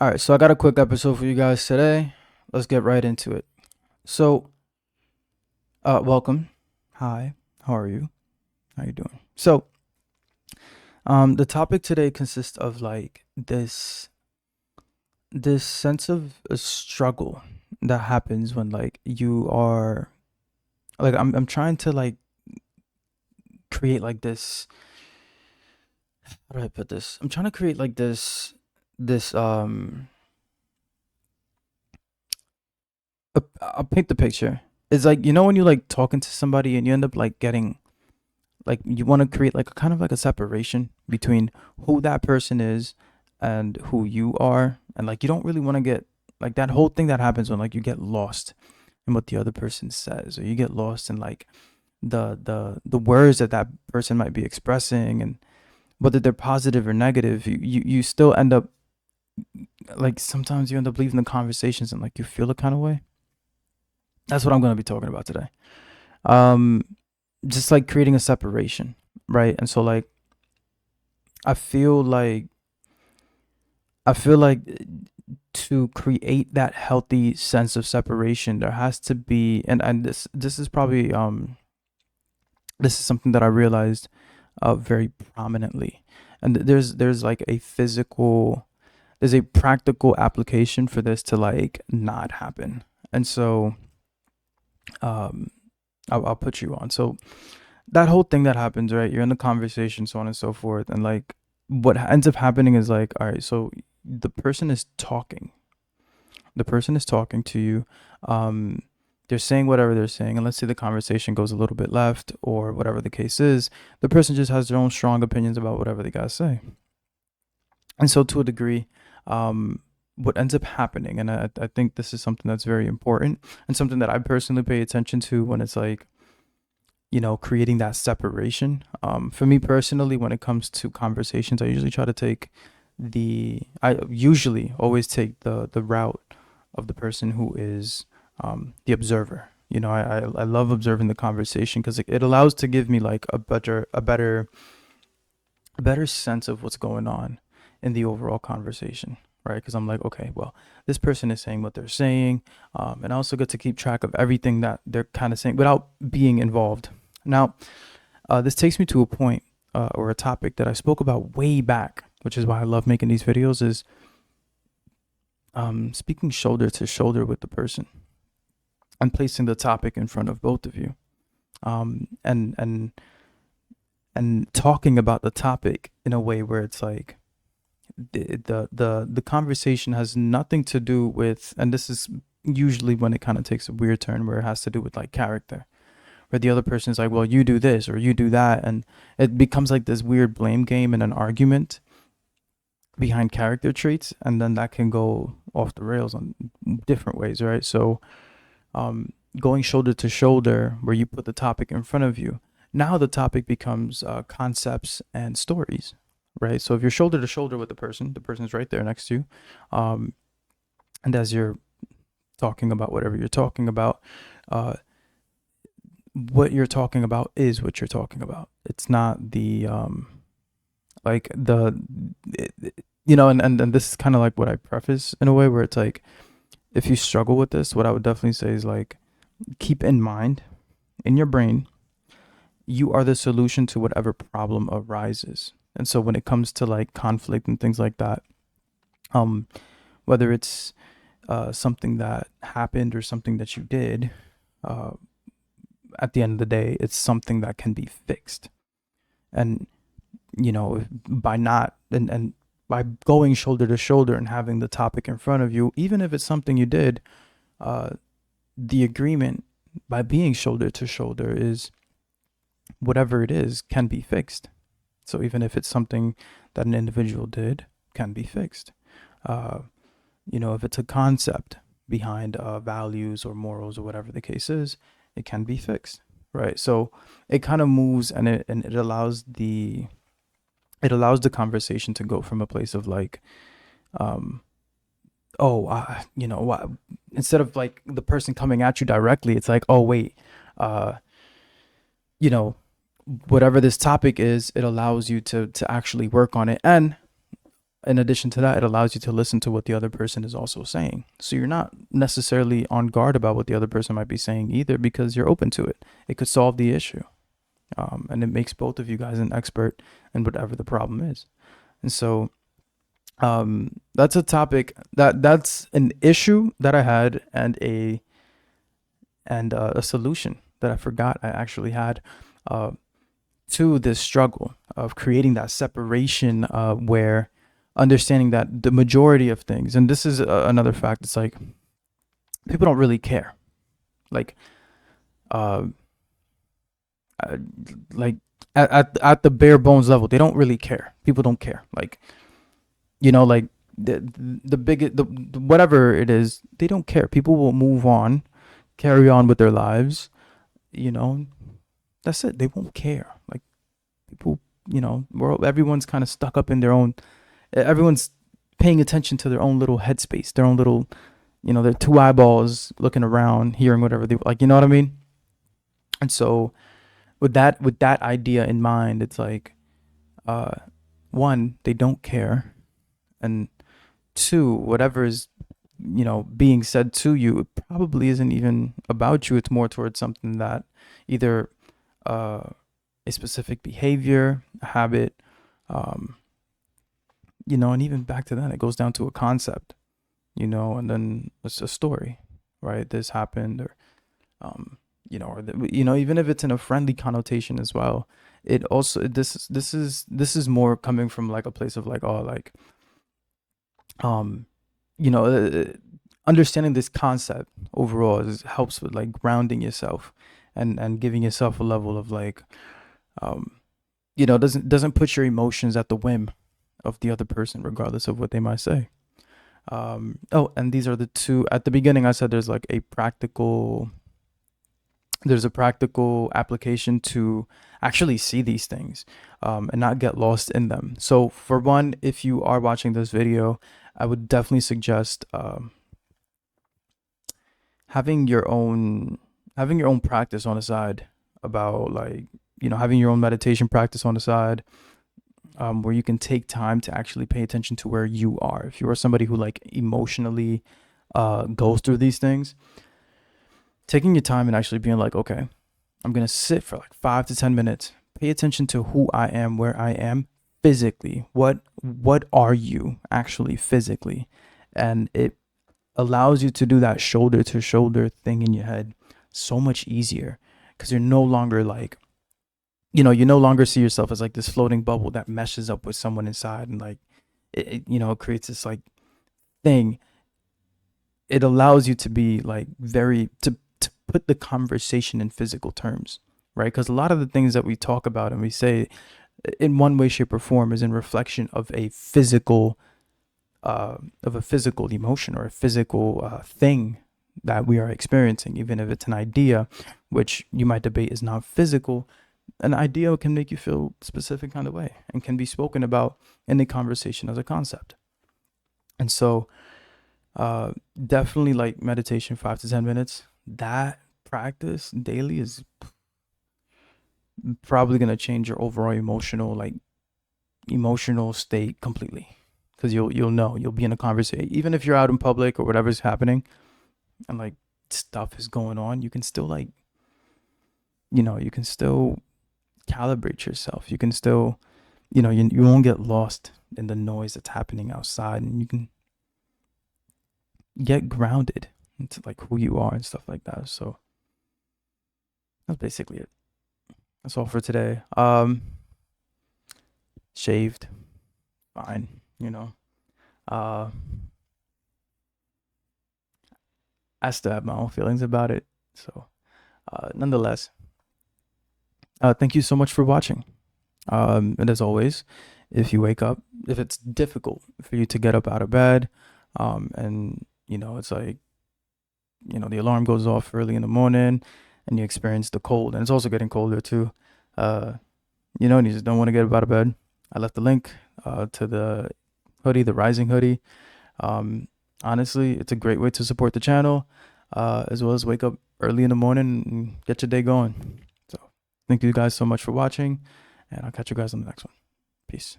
All right, so I got a quick episode for you guys today. Let's get right into it. So, welcome. Hi, how are you? How you doing? So, the topic today consists of like this sense of a struggle that happens when like you are like I'm trying to like create like this. How do I put this? I'm trying to create like this. I'll paint the picture. It's like when you like talking to somebody and you end up like getting like you want to create like a kind of like a separation between who that person is and who you are, and like you don't really want to get like that whole thing that happens when like you get lost in what the other person says, or you get lost in like the words that that person might be expressing, and whether they're positive or negative, you still end up like sometimes you end up leaving the conversations and like you feel a kind of way. That's what I'm going to be talking about today. um just like creating a separation, right? And so like I feel like I feel like to create that healthy sense of separation, there has to be, and this is probably this is something that I realized very prominently, and there's like a physical, there's a practical application for this to like not happen. And so um I'll put you on. So that whole thing that happens, right? You're in the conversation, so on and so forth, and like what ends up happening is like, all right, so the person is talking. The person is talking to you. Um, they're saying whatever they're saying, and let's say the conversation goes a little bit left, or whatever the case is. The person just has their own strong opinions about whatever they gotta say, and so to a degree, what ends up happening, and I think this is something that's very important and something that I personally pay attention to when it's like creating that separation. For me personally, when it comes to conversations, I usually try to take I usually always take the route of the person who is the observer. I love observing the conversation because it allows to give me like a better sense of what's going on in the overall conversation, right? Because I'm like, okay, well, this person is saying what they're saying, and I also get to keep track of everything that they're kind of saying without being involved. Now, this takes me to a point or a topic that I spoke about way back, which is why I love making these videos, is speaking shoulder to shoulder with the person and placing the topic in front of both of you, and talking about the topic in a way where it's like the conversation has nothing to do with, and this is usually when it kind of takes a weird turn where it has to do with like character, where the other person is like, well, you do this or you do that, and it becomes like this weird blame game and an argument behind character traits, and then that can go off the rails on different ways, right? So going shoulder to shoulder, where you put the topic in front of you, now the topic becomes concepts and stories, right? So if you're shoulder to shoulder with the person's right there next to you, and as you're talking about whatever you're talking about, uh, what you're talking about is what you're talking about. It's not the like the and this is kind of like what I preface in a way where it's like, if you struggle with this, what I would definitely say is like, keep in mind in your brain, you are the solution to whatever problem arises. And so when it comes to like conflict and things like that, um whether it's something that happened or something that you did, uh at the end of the day, it's something that can be fixed. And by not and by going shoulder to shoulder and having the topic in front of you, even if it's something you did, uh the agreement by being shoulder to shoulder is whatever it is can be fixed. So even if it's something that an individual did, can be fixed. uh if it's a concept behind values or morals or whatever the case is, it can be fixed, right? So it kind of moves, and it allows the conversation to go from a place of like, um oh, what, instead of like the person coming at you directly, it's like, oh wait, uh you know whatever this topic is, it allows you to actually work on it. And in addition to that, it allows you to listen to what the other person is also saying. So you're not necessarily on guard about what the other person might be saying either, because you're open to it. It could solve the issue. And it makes both of you guys an expert in whatever the problem is. And so that's a topic that's an issue that I had, and a solution that I forgot I actually had to this struggle of creating that separation, where understanding that the majority of things, and this is another fact, it's like people don't really care. Like, uh, like at the bare bones level, they don't really care. People don't care. Like, like the whatever it is, they don't care. People will move on, carry on with their lives. You know, that's it. They won't care. Like, people, everyone's kind of stuck up in their own. Everyone's paying attention to their own little headspace, their own little, their two eyeballs looking around, hearing whatever they like. You know what I mean? And so, with that idea in mind, it's like, one, they don't care, and two, whatever is being said to you, it probably isn't even about you. It's more towards something that either a specific behavior, a habit, and even back to that, it goes down to a concept, and then it's a story, right? This happened, or even if it's in a friendly connotation as well. It also, this is more coming from like a place of like, oh, like, understanding this concept overall helps with like grounding yourself, and giving yourself a level of like, doesn't put your emotions at the whim of the other person, regardless of what they might say. And these are the two at the beginning. I said there's a practical application to actually see these things, and not get lost in them. So for one, if you are watching this video, I would definitely suggest having your own practice on the side, about like, having your own meditation practice on the side, where you can take time to actually pay attention to where you are. If you are somebody who like emotionally goes through these things, taking your time and actually being like, okay, I'm going to sit for like 5 to 10 minutes, pay attention to who I am, where I am physically. What are you actually physically? And it allows you to do that shoulder to shoulder thing in your head so much easier, because you're no longer like, you no longer see yourself as like this floating bubble that meshes up with someone inside, and like it creates this like thing. It allows you to be like to put the conversation in physical terms, right? Because a lot of the things that we talk about and we say in one way, shape, or form is in reflection of a physical emotion, or a physical thing that we are experiencing. Even if it's an idea, which you might debate is not physical, an idea can make you feel a specific kind of way and can be spoken about in the conversation as a concept. And so definitely like meditation, 5 to 10 minutes, that practice daily is probably going to change your overall emotional state completely. Because you'll be in a conversation, even if you're out in public or whatever's happening, and like stuff is going on, you can still like, you can still calibrate yourself. You can still, you won't get lost in the noise that's happening outside, and you can get grounded into like who you are and stuff like that. So that's basically it. That's all for today. Shaved, fine, I still have my own feelings about it. So nonetheless, thank you so much for watching. And as always, if you wake up, if it's difficult for you to get up out of bed, and it's like, the alarm goes off early in the morning, and you experience the cold, and it's also getting colder too, and you just don't want to get up out of bed, I left the link to the hoodie, the Rising hoodie. Honestly, it's a great way to support the channel, as well as wake up early in the morning and get your day going. So thank you guys so much for watching, and I'll catch you guys on the next one. Peace.